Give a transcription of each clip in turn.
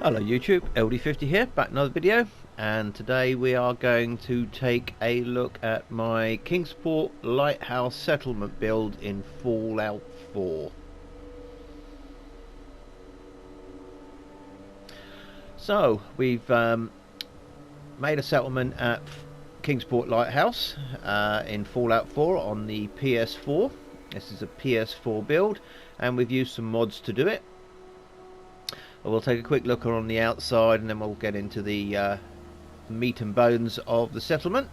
Hello YouTube, LD50 here, back another video, and today we are going to take a look at my Kingsport Lighthouse settlement build in Fallout 4. So we've made a settlement at Kingsport Lighthouse in Fallout 4 on the PS4. This is a PS4 build, and we've used some mods to do it. We'll take a quick look on the outside and then we'll get into the meat and bones of the settlement.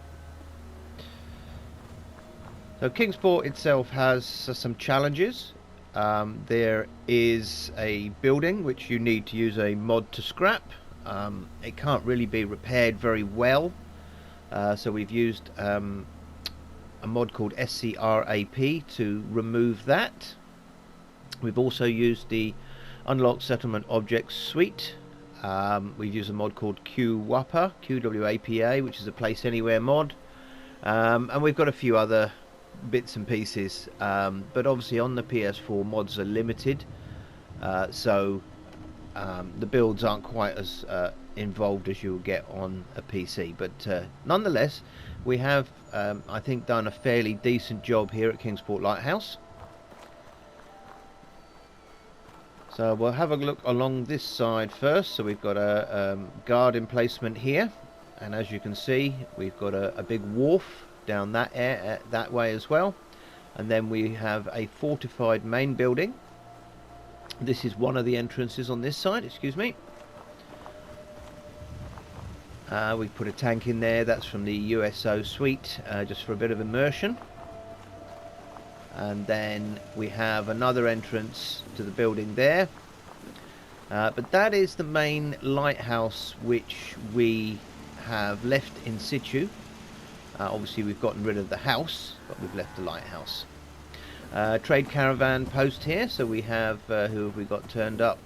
So Kingsport itself has some challenges. There is a building which you need to use a mod to scrap. It can't really be repaired very well, so we've used a mod called S.C.R.A.P to remove that. We've also used the Unlock Settlement Objects Suite. We've used a mod called QwaPA, QwaPA, which is a place anywhere mod, and we've got a few other bits and pieces, but obviously on the PS4 mods are limited, so the builds aren't quite as involved as you'll get on a PC, but nonetheless we have I think done a fairly decent job here at Kingsport Lighthouse. So we'll have a look along this side first. So we've got a guard emplacement here, and as you can see we've got a big wharf down that way as well, and then we have a fortified main building. This is one of the entrances on this side, excuse me. We've put a tank in there, that's from the USO suite, just for a bit of immersion. And then we have another entrance to the building there, but that is the main lighthouse which we have left in situ. Obviously we've gotten rid of the house, but we've left the lighthouse. Trade caravan post here, so we have who have we got turned up?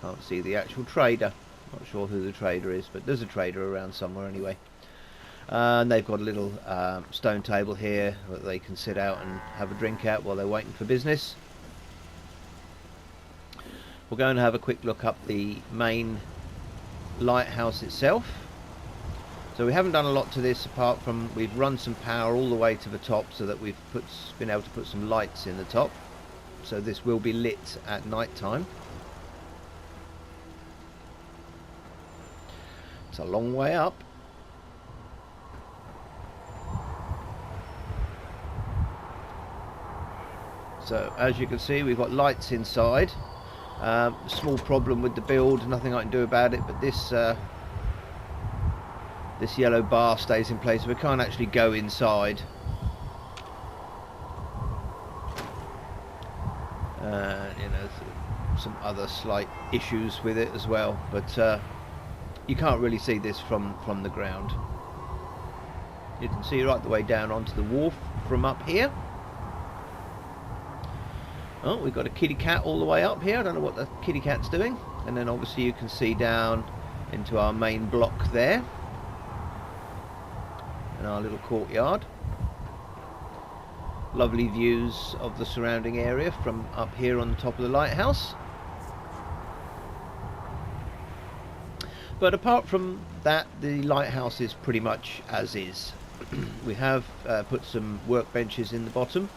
Can't see the actual trader. Not sure who the trader is, but there's a trader around somewhere anyway. And they've got a little stone table here that they can sit out and have a drink at while they're waiting for business. We're going to have a quick look up the main lighthouse itself. So we haven't done a lot to this apart from we've run some power all the way to the top so that we've been able to put some lights in the top. So this will be lit at night time. It's a long way up. So as you can see we've got lights inside. Small problem with the build, nothing I can do about it, but this this yellow bar stays in place, so we can't actually go inside. You know, some other slight issues with it as well, but you can't really see this from the ground. You can see right the way down onto the wharf from up here. Oh, we've got a kitty cat all the way up here. I don't know what the kitty cat's doing. And then obviously you can see down into our main block there, and our little courtyard. Lovely views of the surrounding area from up here on the top of the lighthouse. But apart from that, the lighthouse is pretty much as is. We have put some workbenches in the bottom,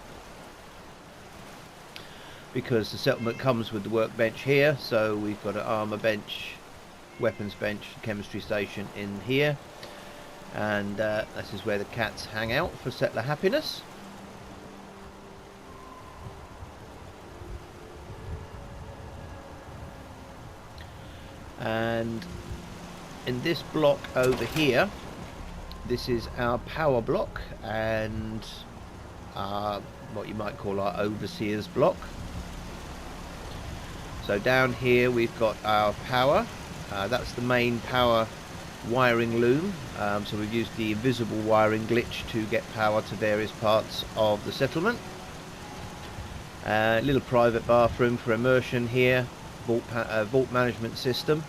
because the settlement comes with the workbench here, so we've got an armour bench, weapons bench, chemistry station in here, and this is where the cats hang out for settler happiness. And in this block over here, this is our power block and what you might call our overseer's block. So down here we've got our power, that's the main power wiring loom, so we've used the invisible wiring glitch to get power to various parts of the settlement. Little private bathroom for immersion here, vault management system.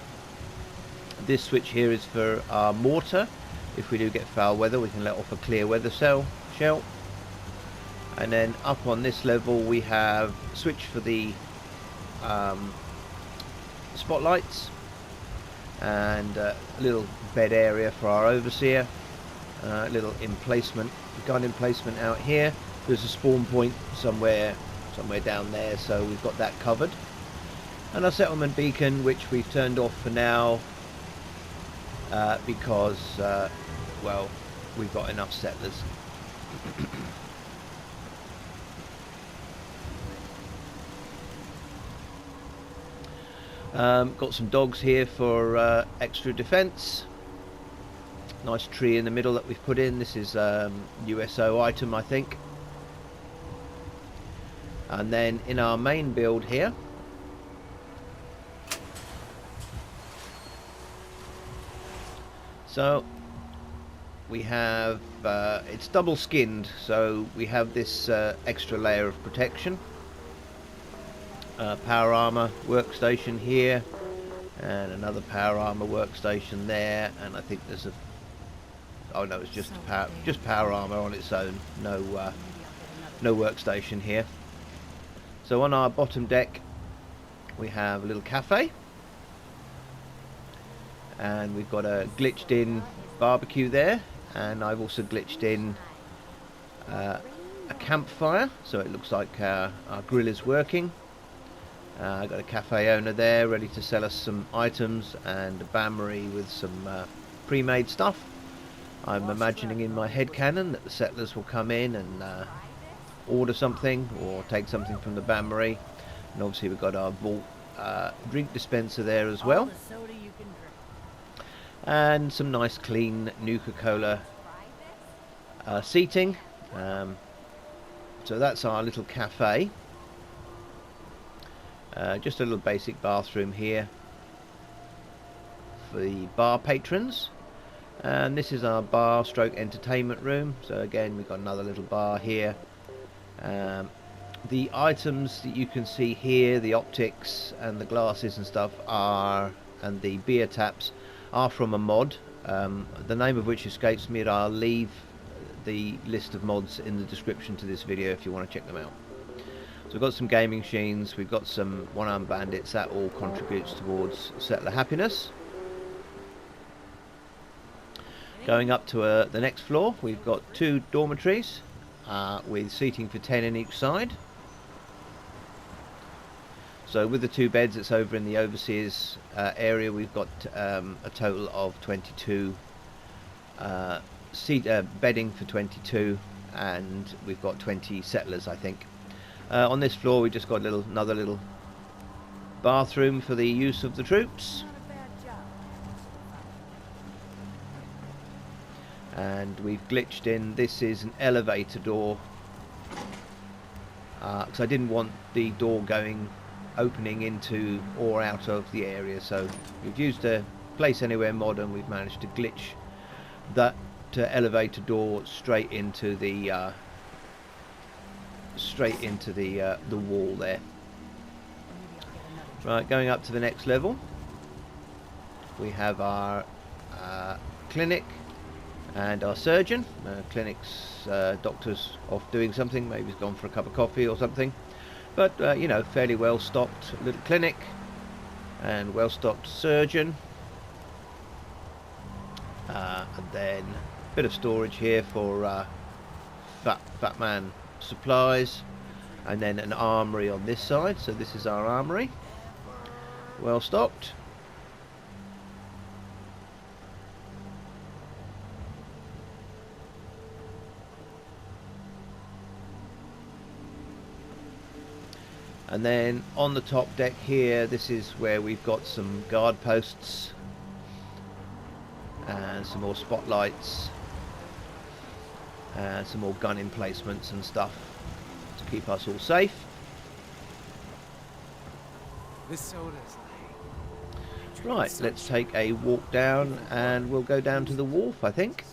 This switch here is for our mortar. If we do get foul weather, we can let off a clear weather shell. And then up on this level we have switch for the spotlights, and a little bed area for our overseer, little emplacement, gun emplacement out here. There's a spawn point somewhere down there, so we've got that covered. And our settlement beacon, which we've turned off for now, because well, we've got enough settlers. Got some dogs here for extra defense. Nice tree in the middle that we've put in. This is USO item, I think. And then in our main build here, so we have it's double skinned, so we have this extra layer of protection. Power armor workstation here, and another power armor workstation there, and I think there's a, oh no, it's just power armor on its own, no workstation here. So on our bottom deck we have a little cafe, and we've got a glitched in barbecue there, and I've also glitched in a campfire, so it looks like our grill is working. I've got a cafe owner there ready to sell us some items, and a bain-marie with some pre-made stuff. I'm imagining in my head canon that the settlers will come in and order something or take something from the bain-marie. And obviously we've got our vault drink dispenser there as well, and some nice clean Nuka-Cola seating. So that's our little cafe. Just a little basic bathroom here for the bar patrons, and this is our bar stroke entertainment room. So again, we've got another little bar here. The items that you can see here, the optics and the glasses and stuff, are, and the beer taps, are from a mod, the name of which escapes me, and I'll leave the list of mods in the description to this video if you want to check them out. So we've got some gaming machines, we've got some one-armed bandits. That all contributes towards settler happiness. Going up to the next floor, we've got 2 dormitories with seating for 10 in each side. So with the 2 beds that's over in the overseer's area, we've got a total of 22 bedding for 22, and we've got 20 settlers, I think. On this floor we just got another little bathroom for the use of the troops, and we've glitched in, this is an elevator door, because I didn't want the door opening into or out of the area. So we've used a place anywhere mod, and we've managed to glitch that elevator door straight into the wall there. Right, going up to the next level, we have our clinic and our surgeon. Clinic's doctor's off doing something, maybe he's gone for a cup of coffee or something, but you know, fairly well stocked little clinic and well stocked surgeon. And then a bit of storage here for fat man supplies, and then an armory on this side. So this is our armory, well stocked. And then on the top deck here, this is where we've got some guard posts and some more spotlights and some more gun emplacements and stuff to keep us all safe. Right, let's take a walk down, and we'll go down to the wharf, I think.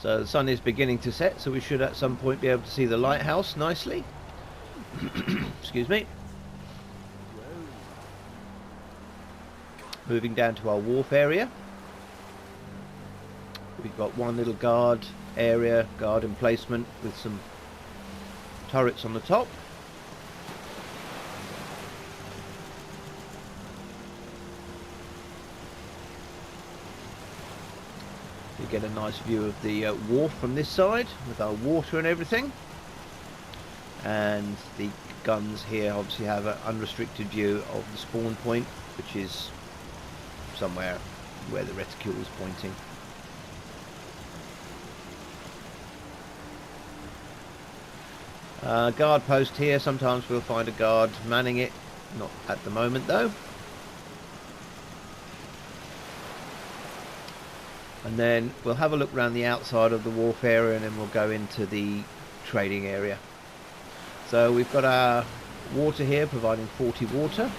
So the sun is beginning to set, so we should at some point be able to see the lighthouse nicely. Excuse me. Moving down to our wharf area. We've got one little guard area, guard emplacement with some turrets on the top. You get a nice view of the wharf from this side with our water and everything. And the guns here obviously have an unrestricted view of the spawn point, which is somewhere where the reticule is pointing. Guard post here, sometimes we'll find a guard manning it, not at the moment though. And then we'll have a look around the outside of the wharf area, and then we'll go into the trading area. So we've got our water here, providing 40 water.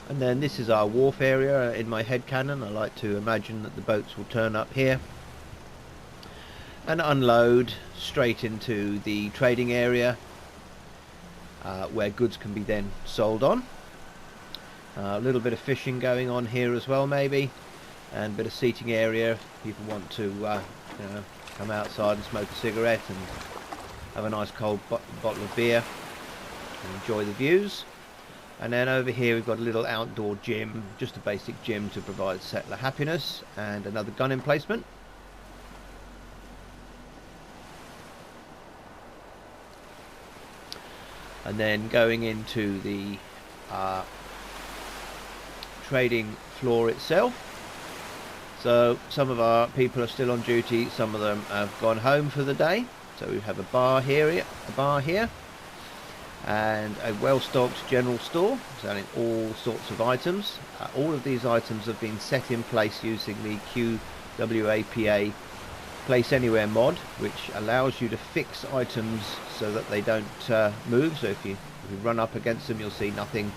And then this is our wharf area. In my head canon, I like to imagine that the boats will turn up here and unload straight into the trading area, where goods can be then sold on. A little bit of fishing going on here as well, maybe, and a bit of seating area. People want to you know, come outside and smoke a cigarette and have a nice cold bottle of beer and enjoy the views. And then over here we've got a little outdoor gym, just a basic gym to provide settler happiness, and another gun emplacement. And then going into the trading floor itself. So some of our people are still on duty, some of them have gone home for the day. So we have a bar here, and a well-stocked general store selling all sorts of items. All of these items have been set in place using the QwaPA Place Anywhere mod, which allows you to fix items so that they don't move. So if you run up against them, you'll see nothing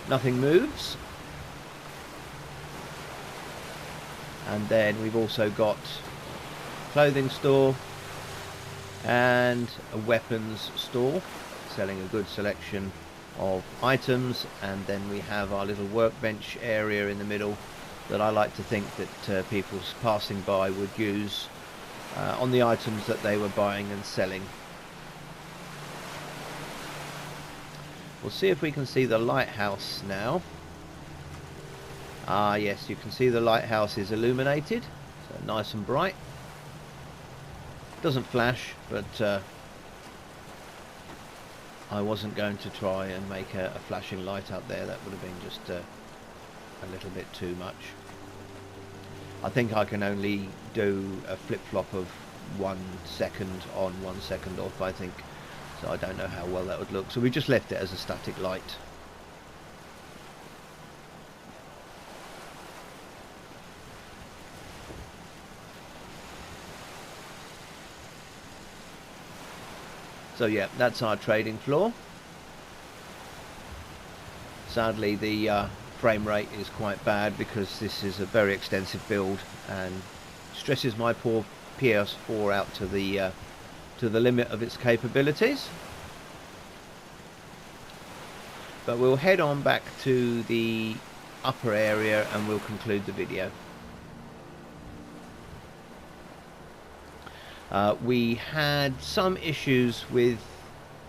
moves. And then we've also got a clothing store and a weapons store selling a good selection of items. And then we have our little workbench area in the middle that I like to think that people passing by would use on the items that they were buying and selling. We'll see if we can see the lighthouse now. Ah yes, you can see the lighthouse is illuminated, so nice and bright. Doesn't flash, but I wasn't going to try and make a flashing light up there. That would have been just a little bit too much. I think I can only do a flip-flop of 1 second on, 1 second off, I think. So I don't know how well that would look. So we just left it as a static light. So yeah, that's our trading floor. Sadly, the frame rate is quite bad because this is a very extensive build and stresses my poor PS4 out to the limit of its capabilities. But we'll head on back to the upper area and we'll conclude the video. We had some issues with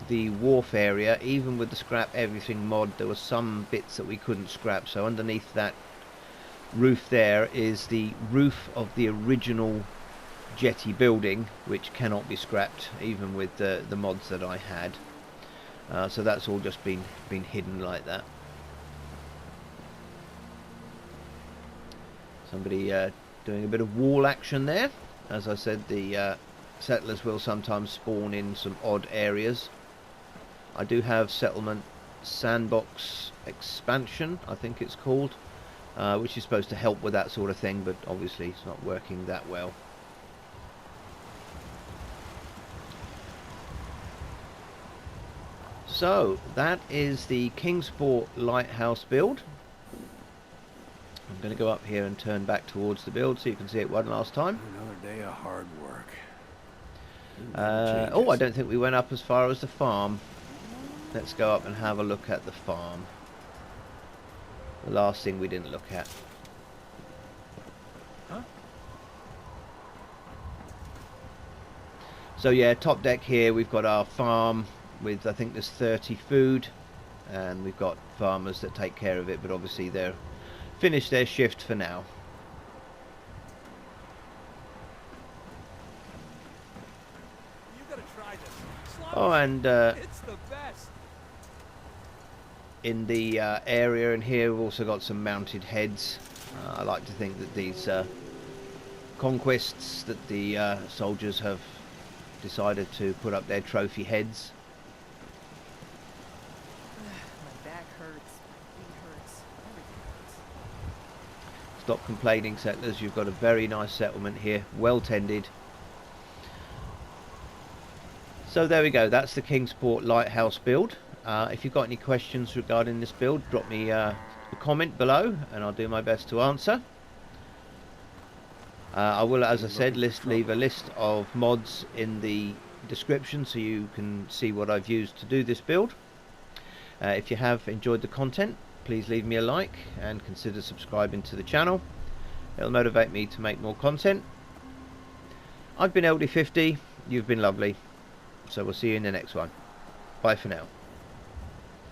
the wharf area. Even with the scrap everything mod, there were some bits that we couldn't scrap. So underneath that roof there is the roof of the original jetty building, which cannot be scrapped even with the mods that I had. So that's all just been hidden like that. Somebody doing a bit of wall action there. As I said, the settlers will sometimes spawn in some odd areas. I do have settlement sandbox expansion, I think it's called, which is supposed to help with that sort of thing, but obviously it's not working that well. So that is the Kingsport Lighthouse build. I'm going to go up here and turn back towards the build so you can see it one last time. Another day of hard work. Oh, I don't think we went up as far as the farm. Let's go up and have a look at the farm. The last thing we didn't look at. Huh? So yeah, top deck here we've got our farm with, I think there's 30 food, and we've got farmers that take care of it, but obviously they're finished their shift for now. You gotta try this. Oh, and It's the best. in the area in here we've also got some mounted heads. I like to think that these conquests that the soldiers have decided to put up their trophy heads. My back hurts, my feet hurts, everything hurts. Stop complaining, settlers. You've got a very nice settlement here, well tended. So there we go, that's the Kingsport Lighthouse build. If you've got any questions regarding this build, drop me a comment below and I'll do my best to answer. I will, as I said, leave a list of mods in the description so you can see what I've used to do this build. If you have enjoyed the content, please leave me a like and consider subscribing to the channel. It'll motivate me to make more content. I've been LD50, you've been lovely, so we'll see you in the next one. Bye for now.